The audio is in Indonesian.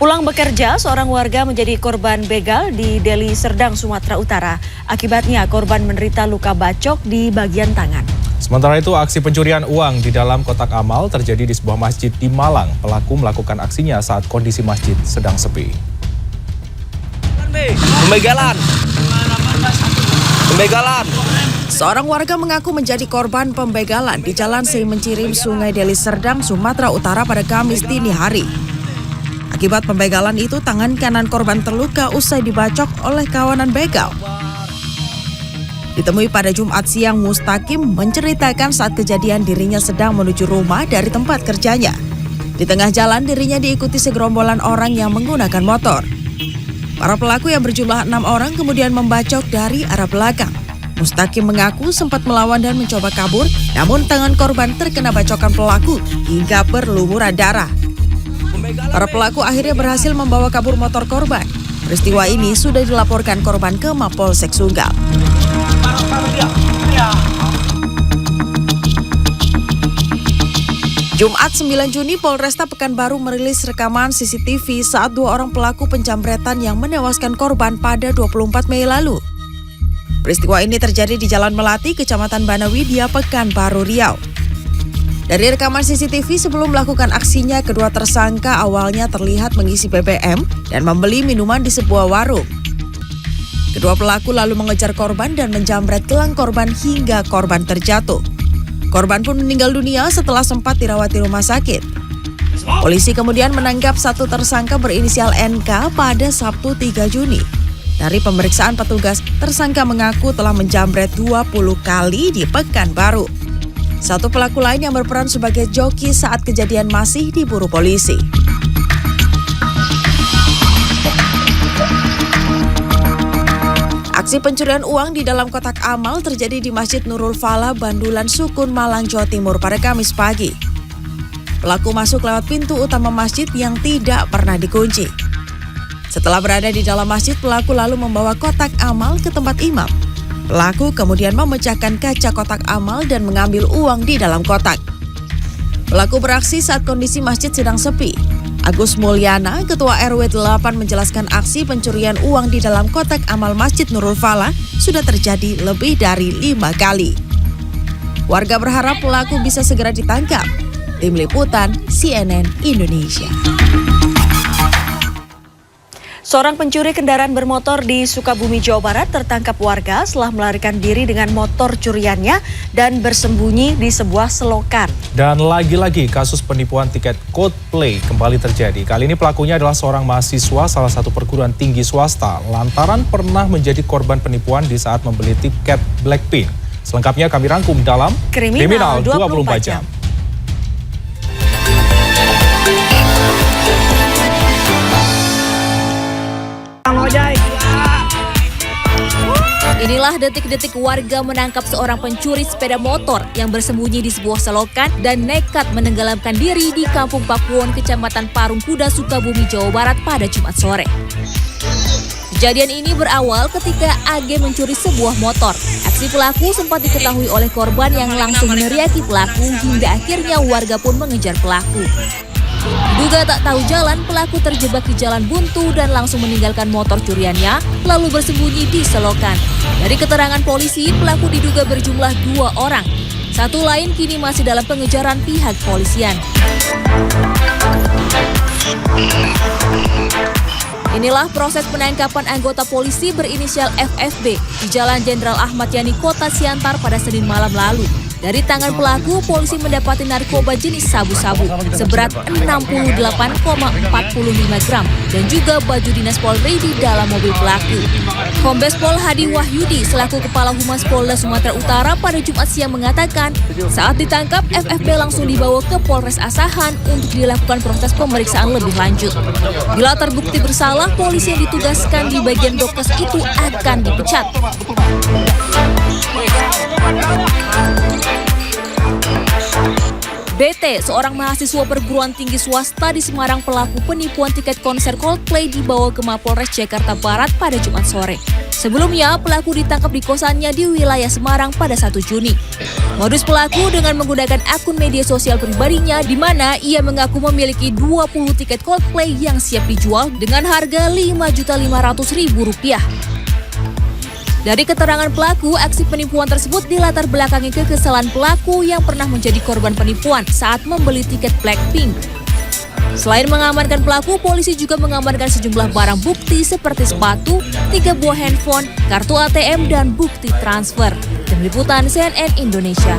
Pulang bekerja, seorang warga menjadi korban begal di Deli Serdang, Sumatera Utara. Akibatnya korban menderita luka bacok di bagian tangan. Sementara itu, aksi pencurian uang di dalam kotak amal terjadi di sebuah masjid di Malang. Pelaku melakukan aksinya saat kondisi masjid sedang sepi. Pembegalan. Seorang warga mengaku menjadi korban pembegalan di Jalan Seimencirim, Sungai Deli Serdang, Sumatera Utara pada Kamis dini hari. Akibat pembegalan itu, tangan kanan korban terluka usai dibacok oleh kawanan begal. Ditemui pada Jumat siang, Mustaqim menceritakan saat kejadian dirinya sedang menuju rumah dari tempat kerjanya. Di tengah jalan dirinya diikuti segerombolan orang yang menggunakan motor. Para pelaku yang berjumlah 6 orang kemudian membacok dari arah belakang. Mustaqim mengaku sempat melawan dan mencoba kabur, namun tangan korban terkena bacokan pelaku hingga berlumuran darah. Para pelaku akhirnya berhasil membawa kabur motor korban. Peristiwa ini sudah dilaporkan korban ke Mapolsek Sunggal. Jumat 9 Juni, Polresta Pekanbaru merilis rekaman CCTV saat 2 orang pelaku penjamretan yang menewaskan korban pada 24 Mei lalu. Peristiwa ini terjadi di Jalan Melati, Kecamatan Banawidya, Pekanbaru, Riau. Dari rekaman CCTV sebelum melakukan aksinya, kedua tersangka awalnya terlihat mengisi BBM dan membeli minuman di sebuah warung. Kedua pelaku lalu mengejar korban dan menjamret gelang korban hingga korban terjatuh. Korban pun meninggal dunia setelah sempat dirawat di rumah sakit. Polisi kemudian menangkap satu tersangka berinisial NK pada Sabtu 3 Juni. Dari pemeriksaan petugas, tersangka mengaku telah menjamret 20 kali di Pekanbaru. Satu pelaku lain yang berperan sebagai joki saat kejadian masih diburu polisi. Aksi pencurian uang di dalam kotak amal terjadi di Masjid Nurul Falah, Bandulan, Sukun, Malang, Jawa Timur pada Kamis pagi. Pelaku masuk lewat pintu utama masjid yang tidak pernah dikunci. Setelah berada di dalam masjid, pelaku lalu membawa kotak amal ke tempat imam. Pelaku kemudian memecahkan kaca kotak amal dan mengambil uang di dalam kotak. Pelaku beraksi saat kondisi masjid sedang sepi. Agus Mulyana, Ketua RW 8, menjelaskan aksi pencurian uang di dalam kotak amal Masjid Nurul Falah sudah terjadi lebih dari 5 kali. Warga berharap pelaku bisa segera ditangkap. Tim Liputan CNN Indonesia. Seorang pencuri kendaraan bermotor di Sukabumi, Jawa Barat tertangkap warga setelah melarikan diri dengan motor curiannya dan bersembunyi di sebuah selokan. Dan lagi-lagi kasus penipuan tiket Coldplay kembali terjadi. Kali ini pelakunya adalah seorang mahasiswa salah satu perguruan tinggi swasta lantaran pernah menjadi korban penipuan di saat membeli tiket Blackpink. Selengkapnya kami rangkum dalam Kriminal 24 Jam. Inilah detik-detik warga menangkap seorang pencuri sepeda motor yang bersembunyi di sebuah selokan dan nekat menenggelamkan diri di Kampung Pakuwon, Kecamatan Parung Kuda, Sukabumi, Jawa Barat pada Jumat sore. Kejadian ini berawal ketika AG mencuri sebuah motor. Aksi pelaku sempat diketahui oleh korban yang langsung meneriaki pelaku hingga akhirnya warga pun mengejar pelaku. Diduga tak tahu jalan, pelaku terjebak di jalan buntu dan langsung meninggalkan motor curiannya, lalu bersembunyi di selokan. Dari keterangan polisi, pelaku diduga berjumlah 2 orang. Satu lain kini masih dalam pengejaran pihak polisian. Inilah proses penangkapan anggota polisi berinisial FFB di Jalan Jenderal Ahmad Yani, Kota Siantar pada Senin malam lalu. Dari tangan pelaku, polisi mendapati narkoba jenis sabu-sabu seberat 68,45 gram dan juga baju dinas Polri di dalam mobil pelaku. Kombes Pol Hadi Wahyudi selaku Kepala Humas Polda Sumatera Utara pada Jumat siang mengatakan saat ditangkap, FFB langsung dibawa ke Polres Asahan untuk dilakukan proses pemeriksaan lebih lanjut. Bila terbukti bersalah, polisi yang ditugaskan di bagian dokes itu akan dipecat. BT, seorang mahasiswa perguruan tinggi swasta di Semarang pelaku penipuan tiket konser Coldplay dibawa ke Mapolres Jakarta Barat pada Jumat sore. Sebelumnya, pelaku ditangkap di kosannya di wilayah Semarang pada 1 Juni. Modus pelaku dengan menggunakan akun media sosial pribadinya di mana ia mengaku memiliki 20 tiket Coldplay yang siap dijual dengan harga Rp5.500.000. Dari keterangan pelaku, aksi penipuan tersebut dilatar belakangi kekesalan pelaku yang pernah menjadi korban penipuan saat membeli tiket Blackpink. Selain mengamankan pelaku, polisi juga mengamankan sejumlah barang bukti seperti sepatu, 3 buah handphone, kartu ATM, dan bukti transfer. Tim Liputan CNN Indonesia.